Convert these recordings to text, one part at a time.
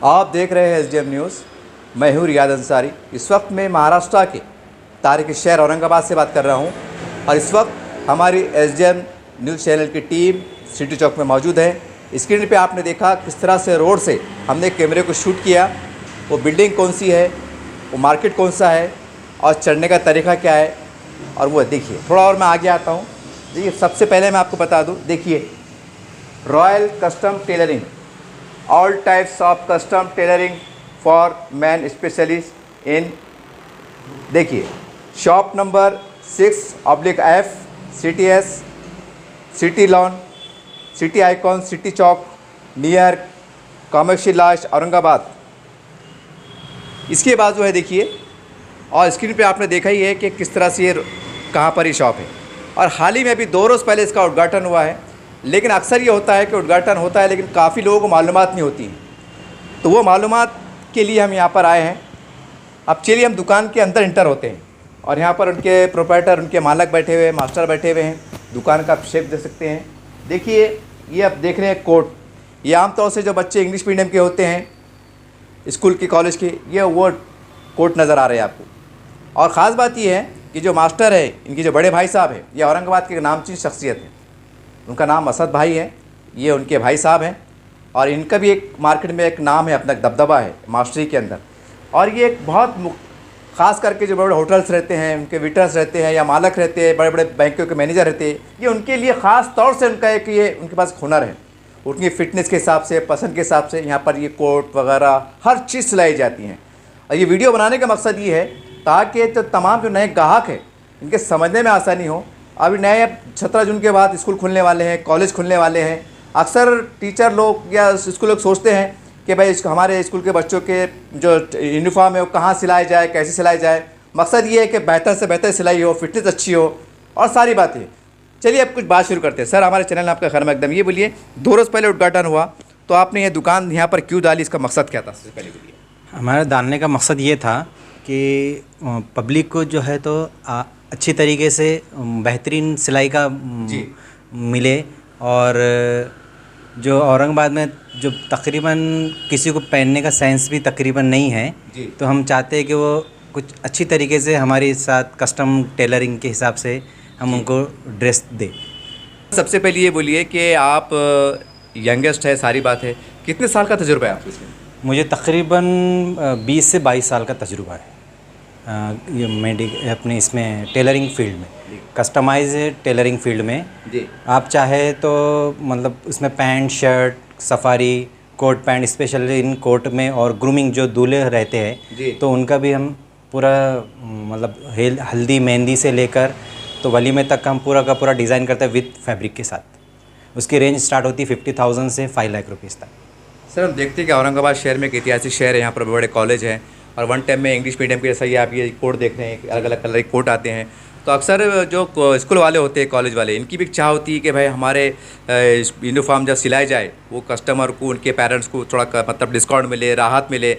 आप देख रहे हैं SDM न्यूज़। मैं हूँ रियाद अंसारी। इस वक्त मैं महाराष्ट्र के तारीखी शहर औरंगाबाद से बात कर रहा हूँ और इस वक्त हमारी SDM न्यूज़ चैनल की टीम सिटी चौक में मौजूद है। स्क्रीन पे आपने देखा किस तरह से रोड से हमने कैमरे को शूट किया। वो बिल्डिंग कौन सी है, वो मार्केट कौन सा है और चढ़ने का तरीका क्या है, और वो देखिए। थोड़ा और मैं आगे आता हूँ। देखिए, सबसे पहले मैं आपको बता दूँ, देखिए royal custom tailoring, all types of custom tailoring for man specialist in, देखिए shop number 6/F CTS city lawn, city icon, city Chowk, near Kamakshi lodge, Aurangabad. इसके बाजू है देखिए, और स्क्रीन पे आपने देखा ही है कि किस तरह से ये कहाँ पर ये शॉप है। और हाल ही में अभी 2 रोज़ पहले इसका उद्घाटन हुआ है। लेकिन अक्सर ये होता है कि उद्घाटन होता है लेकिन काफ़ी लोगों को मालूमात नहीं होती है, तो वो मालूमात के लिए हम यहाँ पर आए हैं। अब चलिए हम दुकान के अंदर इंटर होते हैं और यहाँ पर उनके प्रोप्राइटर, उनके मालक बैठे हुए हैं, मास्टर बैठे हुए हैं। दुकान का आप शेप देख सकते हैं। देखिए ये आप देख रहे हैं कोट, ये आमतौर से जो बच्चे इंग्लिश मीडियम के होते हैं स्कूल के, कॉलेज के, ये वो कोट नज़र आ रहे हैं आपको। और ख़ास बात ये है कि जो मास्टर है, इनके जो बड़े भाई साहब हैं, ये औरंगाबाद के नामचीन शख्सियत है। उनका नाम असद भाई है, ये उनके भाई साहब हैं। और इनका भी एक मार्केट में एक नाम है, अपना दबदबा है मास्टरी के अंदर। और ये एक बहुत ख़ास करके जो बड़े बड़े होटल्स रहते हैं, उनके वेटर्स रहते हैं या मालक रहते हैं, बड़े बड़े बैंकों के मैनेजर रहते हैं, ये उनके लिए ख़ास तौर से उनका एक ये उनके पास हुनर है। उनकी फ़िटनेस के हिसाब से, पसंद के हिसाब से यहाँ पर ये कोट वगैरह हर चीज़ सिलाई जाती हैं। और ये वीडियो बनाने का मकसद ये है ताकि तो तमाम जो नए ग्राहक हैं इनके समझने में आसानी हो। अभी नए 17 जून के बाद स्कूल खुलने वाले हैं, कॉलेज खुलने वाले हैं। अक्सर टीचर लोग या स्कूल लोग सोचते हैं कि भाई हमारे स्कूल के बच्चों के जो यूनिफॉर्म है वो कहाँ सिलाया जाए, कैसे सिलाई जाए। मकसद ये है कि बेहतर से बेहतर सिलाई हो, फिटनेस अच्छी हो और सारी बातें। चलिए अब कुछ बात शुरू करते हैं। सर, हमारे चैनल में आपका खैर मकदम। ये बोलिए, 2 रोज़ पहले उद्घाटन हुआ तो आपने ये दुकान यहाँ पर क्यों डाली, इसका मकसद क्या था? सबसे पहले बोलिए। हमारा डालने का मकसद ये था कि पब्लिक को जो है तो अच्छी तरीके से बेहतरीन सिलाई का मिले। और जो औरंगाबाद में जो तकरीबन किसी को पहनने का सेंस भी तकरीबन नहीं है, तो हम चाहते हैं कि वो कुछ अच्छी तरीके से हमारे साथ कस्टम टेलरिंग के हिसाब से हम उनको ड्रेस दें। सबसे पहले ये बोलिए कि आप यंगेस्ट है, सारी बात है, कितने साल का तजुर्बा है आपको इसमें? मुझे तकरीबन 20 से 22 साल का तजुर्बा है ये अपने इसमें टेलरिंग फील्ड में, कस्टमाइज टेलरिंग फील्ड में। आप चाहे तो मतलब उसमें pant, shirt, safari, coat pant, specially in coat में, और ग्रूमिंग जो दूल्हे रहते हैं तो उनका भी हम पूरा मतलब हल्दी मेहंदी से लेकर तो वलीमे तक हम पूरा का पूरा डिज़ाइन करते हैं विद फैब्रिक के साथ। उसकी रेंज स्टार्ट होती है 50,000 से 5 लाख रुपीज़ तक। सर, हम देखते हैं कि औरंगाबाद शहर में एक ऐतिहासिक शहर है, यहाँ पर बड़े कॉलेज हैं और वन टाइम में इंग्लिश मीडियम के जैसा ही आप ये कोट देख रहे हैं, अलग अलग कलर के कोट आते हैं। तो अक्सर जो स्कूल वाले होते हैं, कॉलेज वाले, इनकी भी चाह होती है कि भाई हमारे यूनिफॉर्म जब सिलाई जाए वो कस्टमर को, उनके पेरेंट्स को थोड़ा मतलब डिस्काउंट मिले, राहत मिले।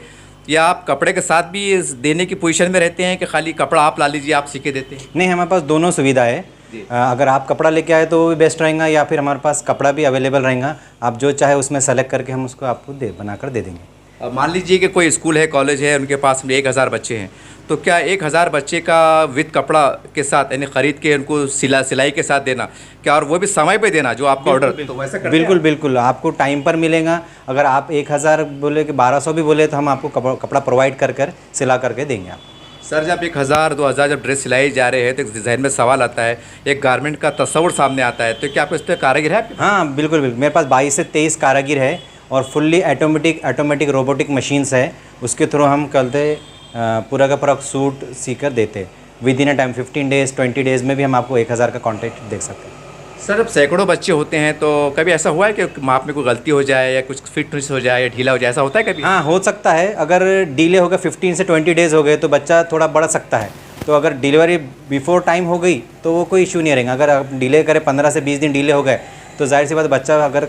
या आप कपड़े के साथ भी देने की पोजीशन में रहते हैं कि खाली कपड़ा आप ला लीजिए, आप सीके देते हैं? नहीं, हमारे पास दोनों सुविधा है। अगर आप कपड़ा लेके आए तो वो भी बेस्ट रहेगा, या फिर हमारे पास कपड़ा भी अवेलेबल रहेगा। आप जो चाहे उसमें सेलेक्ट करके हम उसको आपको बनाकर दे देंगे। मान लीजिए कि कोई स्कूल है, कॉलेज है, उनके पास में 1000 बच्चे हैं, तो क्या 1000 बच्चे का विद कपड़ा के साथ, यानी ख़रीद के उनको सिलाई के साथ देना, क्या और वो भी समय पे देना जो आपका ऑर्डर? तो वैसा बिल्कुल बिल्कुल आपको टाइम पर मिलेगा। अगर आप 1000 बोले कि 1200 भी बोले तो हम आपको कपड़ा प्रोवाइड कर सिला करके देंगे आप। सर, जब 1000-2000 जब ड्रेस सिलाई जा रहे हैं तो एक जहन में सवाल आता है, एक गारमेंट का तस्वुर सामने आता है, तो क्या आपको इस पर कारीगर है? हाँ बिल्कुल बिल्कुल, मेरे पास 22 से 23 कारीगर है और फुल्ली ऑटोमेटिक रोबोटिक मशीन्स है। उसके थ्रू हम करते पूरा का पूरा सूट सीकर देते with in a time 15 days 20 days में भी हम आपको 1000 का कॉन्ट्रैक्ट देख सकते हैं। सर, जब सैकड़ों बच्चे होते हैं तो कभी ऐसा हुआ है कि माप में कोई गलती हो जाए या कुछ फिट हो जाए या ढीला हो जाए, ऐसा होता है कभी? हाँ, हो सकता है। अगर डिले हो गया 15 से 20 डेज़ हो गए तो बच्चा थोड़ा बढ़ सकता है। तो अगर डिलीवरी बिफोर टाइम हो गई तो वो कोई इशू नहीं रहेगा। अगर आप डिले करें 15 से 20 दिन डिले हो गए तो जाहिर सी बात, बच्चा अगर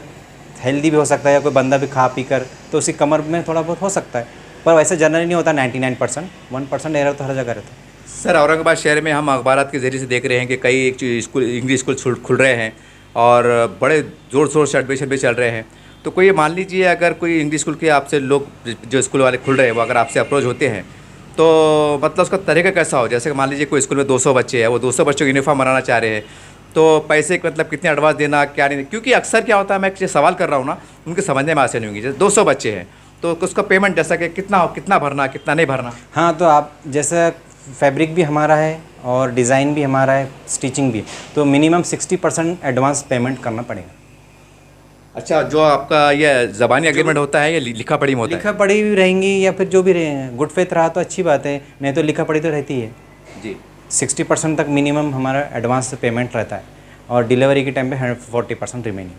हेल्दी भी हो सकता है या कोई बंदा भी खा पी कर तो उसकी कमर में थोड़ा बहुत हो सकता है, पर वैसे जनरली नहीं होता। 99% 1% एरर तो हर जगह रहता है। सर, औरंगाबाद शहर में हम अखबारात के ज़रिए से देख रहे हैं कि कई स्कूल, इंग्लिश स्कूल खुल रहे हैं और बड़े ज़ोर शोर से एडमिशन भी चल रहे हैं। तो कोई मान लीजिए अगर कोई इंग्लिश स्कूल के आपसे लोग जो स्कूल वाले खुल रहे हैं वो अगर आपसे अप्रोच होते हैं तो मतलब उसका तरीका कैसा हो, जैसे कि मान लीजिए कोई स्कूल में 200 बच्चे हैं, वो 200 बच्चों की यूनिफॉर्म बनाना चाह रहे हैं, तो पैसे मतलब कितने एडवांस देना क्या नहीं, क्योंकि अक्सर क्या होता है मैं जो सवाल कर रहा हूँ ना उनके समझने में आसानी होंगी। जैसे 200 बच्चे हैं तो उसका पेमेंट जैसा कि कितना भरना कितना नहीं भरना। हाँ, तो आप जैसे फैब्रिक भी हमारा है और डिज़ाइन भी हमारा है, स्टिचिंग भी, तो मिनिमम 60% एडवांस पेमेंट करना पड़ेगा। अच्छा, जो आपका ये ज़बानी एग्रीमेंट होता है या लिखा पढ़ी में होता है? लिखा पढ़ी भी रहेंगी या फिर जो भी रहे, गुड फेथ रहा तो अच्छी बात है, नहीं तो लिखा पढ़ी तो रहती है जी। 60% तक मिनिमम हमारा एडवांस पेमेंट रहता है और डिलीवरी के टाइम पे 40% रिमेनिंग।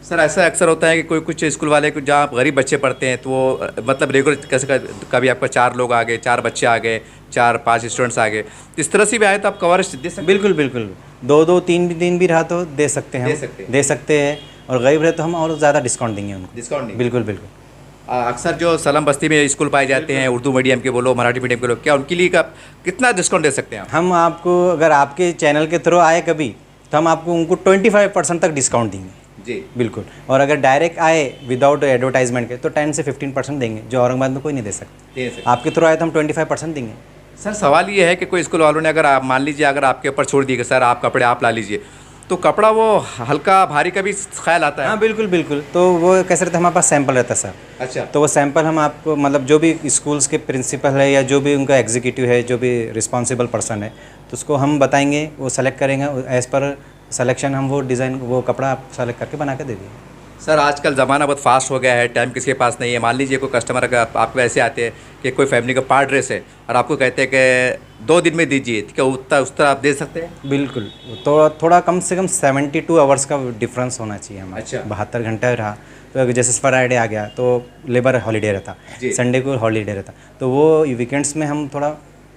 सर ऐसा अक्सर होता है कि कोई कुछ स्कूल वाले को जहाँ गरीब बच्चे पढ़ते हैं तो वो मतलब रेगुलर कैसे कभी आपका 4 लोग आ गए, 4 बच्चे आ गए, 4-5 स्टूडेंट्स आ गए, इस तरह से भी आए तो आप कवरेज दे सकते हैं? बिल्कुल बिल्कुल, 2-2 3 दिन भी रहा तो दे सकते हैं, दे सकते हैं। और गरीब रहे तो हम और ज़्यादा डिस्काउंट देंगे उनको। डिस्काउंट नहीं? बिल्कुल बिल्कुल। अक्सर जो सलम बस्ती में स्कूल पाए जाते हैं, उर्दू मीडियम के बोलो, मराठी मीडियम के लोग, क्या उनके लिए कितना डिस्काउंट दे सकते हैं आप? हम आपको अगर आपके चैनल के थ्रू आए कभी तो हम आपको उनको 25% तक डिस्काउंट देंगे जी। बिल्कुल। और अगर डायरेक्ट आए विदाउट एडवर्टाइजमेंट के तो 10 से 15% देंगे, जो औरंगाबाद में कोई नहीं दे सकते। आपके थ्रू आए तो हम 25% देंगे। सर सवाल ये है कि कोई स्कूल वालों ने अगर आप मान लीजिए अगर आपके ऊपर छोड़ दिए कि सर आप कपड़े आप ला लीजिए, तो कपड़ा वो हल्का भारी का भी ख्याल आता है? हाँ बिल्कुल बिल्कुल, तो वो कैसे रहता है, हमारे पास सैंपल रहता है सर। अच्छा। तो वो सैंपल हम आपको मतलब जो भी स्कूल्स के प्रिंसिपल है या जो भी उनका एग्जीक्यूटिव है, जो भी रिस्पॉन्सिबल पर्सन है, तो उसको हम बताएंगे, वो सेलेक्ट करेंगे, एज़ पर सिलेक्शन हम वो डिज़ाइन वो कपड़ा आप सेलेक्ट करके बना के दे देंगे। सर आजकल ज़माना बहुत फास्ट हो गया है, टाइम किसी के पास नहीं है। मान लीजिए कोई कस्टमर अगर आपको ऐसे आते हैं कि कोई फैमिली का पार्ट ड्रेस है और आपको कहते हैं कि 2 दिन में दीजिए, क्या उस तरह आप दे सकते हैं? बिल्कुल, तो थोड़ा कम से कम 72 आवर्स का डिफरेंस होना चाहिए हमारा। अच्छा। 72 घंटा रहा तो जैसे फ्राइडे आ गया तो लेबर हॉलीडे रहता, संडे को हॉलीडे रहता, तो वो वीकेंड्स में हम थोड़ा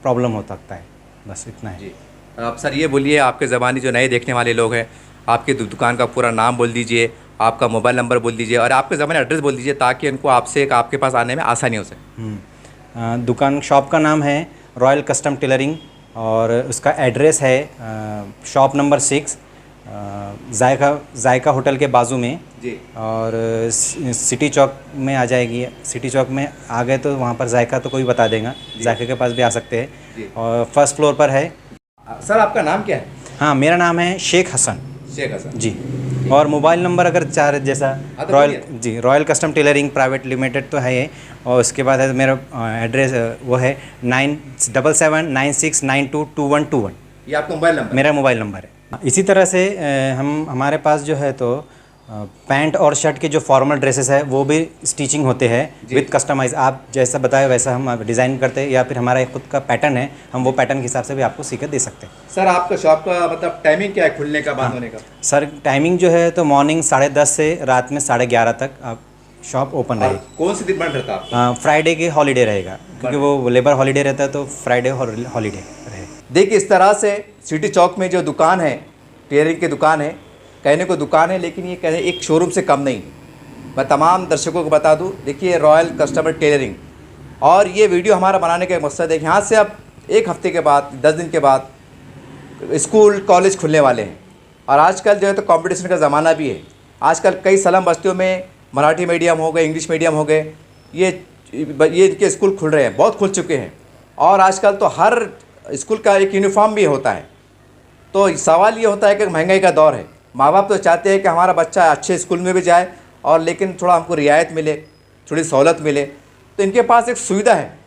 प्रॉब्लम हो सकता है, बस इतना है जी। आप सर ये बोलिए, आपके ज़बानी जो नए देखने वाले लोग हैं, आपकी दुकान का पूरा नाम बोल दीजिए, आपका मोबाइल नंबर बोल दीजिए और आपके ज़बानी एड्रेस बोल दीजिए ताकि उनको आपके पास आने में आसानी हो सके। दुकान शॉप का नाम है रॉयल कस्टम टेलरिंग और उसका एड्रेस है शॉप नंबर 6 जायका होटल के बाजू में जी। और सिटी चौक में आ जाएगी, सिटी चौक में आ गए तो वहाँ पर जायका तो कोई बता देगा, जायका के पास भी आ सकते हैं और फर्स्ट फ्लोर पर है। सर आपका नाम क्या है? हाँ, मेरा नाम है शेख हसन। शेख हसन जी। और मोबाइल नंबर अगर चार जैसा royal custom tailoring private limited तो है ये, और उसके बाद है मेरा एड्रेस वो है 977969222121। ये आपका मोबाइल नंबर? मेरा मोबाइल नंबर है। इसी तरह से हमारे पास जो है तो पैंट और शर्ट के जो फॉर्मल ड्रेसेस है वो भी स्टिचिंग होते हैं विद कस्टमाइज। आप जैसा बताए वैसा हम डिज़ाइन करते हैं, या फिर हमारा एक खुद का पैटर्न है, हम वो पैटर्न के हिसाब से भी आपको सीख दे सकते हैं। सर आपका शॉप का मतलब टाइमिंग क्या है, खुलने का बंद होने का? सर टाइमिंग जो है तो मॉर्निंग 10:30 से रात में 11:30 तक आप शॉप ओपन रहेगी। कौन सी दिन बंद रहता है? फ्राइडे के हॉलीडे रहेगा, क्योंकि वो लेबर हॉलीडे रहता है तो फ्राइडे हॉलीडे रहे। देखिए इस तरह से सिटी चौक में जो दुकान है, टेलरिंग की दुकान है, कहने को दुकान है लेकिन ये कहने एक शोरूम से कम नहीं। मैं तमाम दर्शकों को बता दूं, देखिए रॉयल कस्टमर टेलरिंग, और ये वीडियो हमारा बनाने का मकसद है कि यहाँ से अब 1 हफ्ते के बाद 10 दिन के बाद स्कूल कॉलेज खुलने वाले हैं, और आजकल जो है तो कंपटीशन का ज़माना भी है। आजकल कई सलम बस्तियों में मराठी मीडियम हो गए, इंग्लिश मीडियम हो गए, ये इनके स्कूल खुल रहे हैं, बहुत खुल चुके हैं, और आजकल तो हर स्कूल का एक यूनिफॉर्म भी होता है। तो सवाल ये होता है कि महंगाई का दौर है, माँ बाप तो चाहते हैं कि हमारा बच्चा अच्छे स्कूल में भी जाए और लेकिन थोड़ा हमको रियायत मिले, थोड़ी सहूलत मिले, तो इनके पास एक सुविधा है।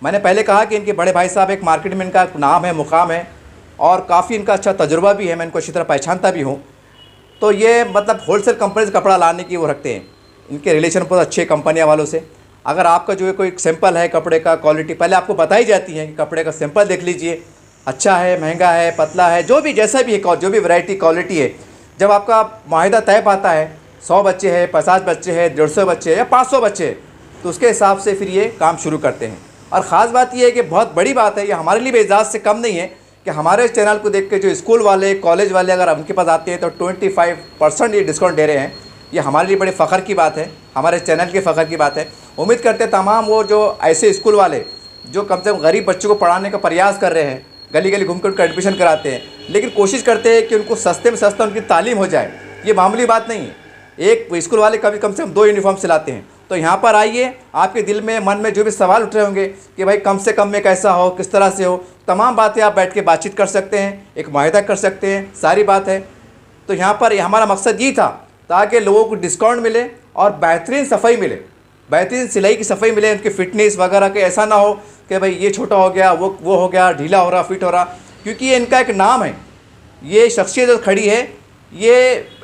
मैंने पहले कहा कि इनके बड़े भाई साहब एक मार्केट में इनका नाम है, मुकाम है, और काफ़ी इनका अच्छा तजुर्बा भी है, मैं इनको अच्छी तरह पहचानता भी हूँ। तो ये मतलब होलसेल कंपनी से कपड़ा लाने की वो रखते हैं, इनके रिलेशन बहुत अच्छे कंपनियाँ वालों से। अगर आपका जो है कोई सैंपल है कपड़े का, क्वालिटी पहले आपको बताई जाती है कि कपड़े का सैंपल देख लीजिए, अच्छा है, महंगा है, पतला है, जो भी जैसा भी है, जो भी वैरायटी क्वालिटी है। जब आपका माहिदा तय पाता है, 100 बच्चे हैं, 50 बच्चे हैं, 150 बच्चे हैं या 500 बच्चे हैं, तो उसके हिसाब से फिर ये काम शुरू करते हैं। और ख़ास बात ये है कि बहुत बड़ी बात है, ये हमारे लिए भी एजाज़ से कम नहीं है कि हमारे चैनल को देख के जो स्कूल वाले, कॉलेज वाले अगर उनके पास आते हैं तो 25% ये डिस्काउंट दे रहे हैं। ये हमारे लिए बड़े फ़ख्र की बात है, हमारे चैनल के फ़ख्र की बात है। उम्मीद करते हैं तमाम वो जो ऐसे स्कूल वाले जो कम से कम गरीब बच्चों को पढ़ाने का प्रयास कर रहे हैं, गली गली घूम कर एडमिशन कराते हैं, लेकिन कोशिश करते हैं कि उनको सस्ते में सस्ता उनकी तालीम हो जाए। ये मामूली बात नहीं है। एक स्कूल वाले कभी कम से कम 2 यूनिफॉर्म सिलाते हैं। तो यहाँ पर आइए, आपके दिल में मन में जो भी सवाल उठ रहे होंगे कि भाई कम से कम में कैसा हो, किस तरह से हो, तमाम बातें आप बैठ के बातचीत कर सकते हैं, एक मुआहदा कर सकते हैं, सारी बात है। तो यहाँ पर हमारा मकसद ये था ताकि लोगों को डिस्काउंट मिले और बेहतरीन सफाई मिले, बेहतरीन सिलाई की सफाई मिले, उनकी फ़िटनेस वगैरह के ऐसा ना हो कि भाई ये छोटा हो गया, वो हो गया, ढीला हो रहा, फिट हो रहा, क्योंकि ये इनका एक नाम है। ये शख्सियत जो खड़ी है ये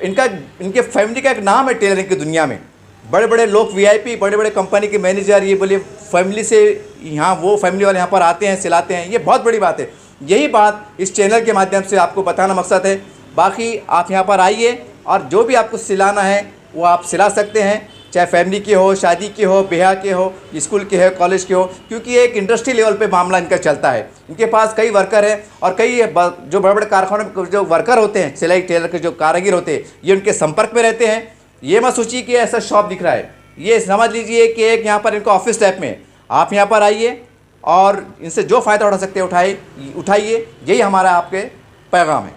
इनके फैमिली का एक नाम है टेलरिंग की दुनिया में। बड़े बड़े लोग वीआईपी, बड़े बड़े कंपनी के मैनेजर, ये बोलिए फैमिली से यहाँ, वो फैमिली वाले यहाँ पर आते हैं, सिलाते हैं, ये बहुत बड़ी बात है। यही बात इस चैनल के माध्यम से आपको बताना मकसद है। बाकी आप यहाँ पर आइए और जो भी आपको सिलाना है वो आप सिला सकते हैं, चाहे फैमिली के हो, शादी के हो, ब्याह के हो, स्कूल के हो, कॉलेज के हो, क्योंकि ये एक इंडस्ट्री लेवल पे मामला इनका चलता है। इनके पास कई वर्कर हैं और कई जो बड़े बड़े कारखानों में जो वर्कर होते हैं, सिलाई टेलर के जो कारीगर होते हैं, ये उनके संपर्क में रहते हैं। ये मत सोचिए कि ऐसा शॉप दिख रहा है, ये समझ लीजिए कि एक यहाँ पर इनका ऑफिस टाइप में। आप यहाँ पर आइए और इनसे जो फ़ायदा उठा सकते हैं उठाइए। यही हमारा आपके पैगाम है।